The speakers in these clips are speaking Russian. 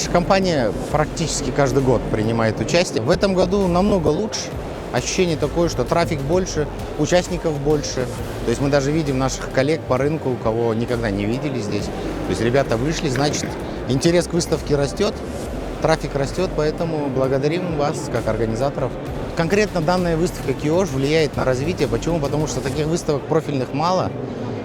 Наша компания практически каждый год принимает участие. В этом году намного лучше. Ощущение такое, что трафик больше, участников больше. То есть мы даже видим наших коллег по рынку, кого никогда не видели здесь. То есть ребята вышли, значит, интерес к выставке растет, трафик растет, поэтому благодарим вас, как организаторов. Конкретно данная выставка Киош влияет на развитие. Почему? Потому что таких выставок профильных мало.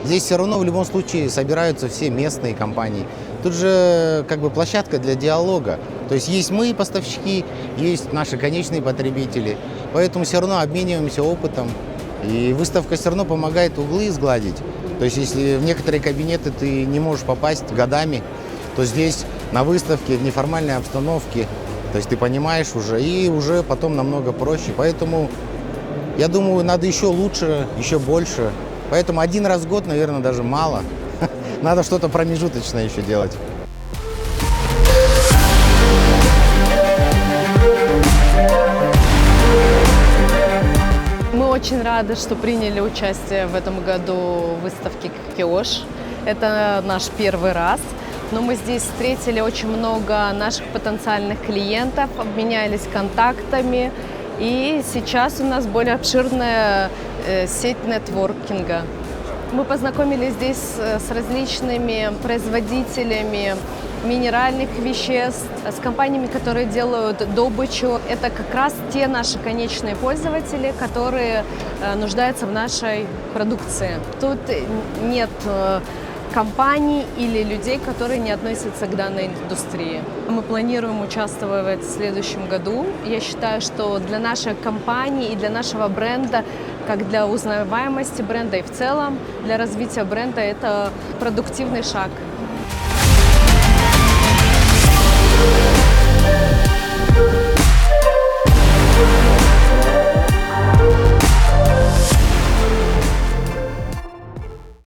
Здесь все равно в любом случае собираются все местные компании. Тут же как бы площадка для диалога. То есть есть мы, поставщики, есть наши конечные потребители. Поэтому все равно обмениваемся опытом. И выставка все равно помогает углы сгладить. То есть если в некоторые кабинеты ты не можешь попасть годами, то здесь на выставке, в неформальной обстановке, то есть ты понимаешь уже, и уже потом намного проще. Поэтому я думаю, надо еще лучше, еще больше. Поэтому один раз в год, наверное, даже мало. Надо что-то промежуточное еще делать. Мы очень рады, что приняли участие в этом году в выставке Киош. Это наш первый раз. Но мы здесь встретили очень много наших потенциальных клиентов, обменялись контактами. И сейчас у нас более обширная сеть нетворкинга. Мы познакомились здесь с различными производителями минеральных веществ, с компаниями, которые делают добычу. Это как раз те наши конечные пользователи, которые нуждаются в нашей продукции. Тут нет компаний или людей, которые не относятся к данной индустрии. Мы планируем участвовать в следующем году. Я считаю, что для нашей компании и для нашего бренда, как для узнаваемости бренда и в целом для развития бренда, это продуктивный шаг.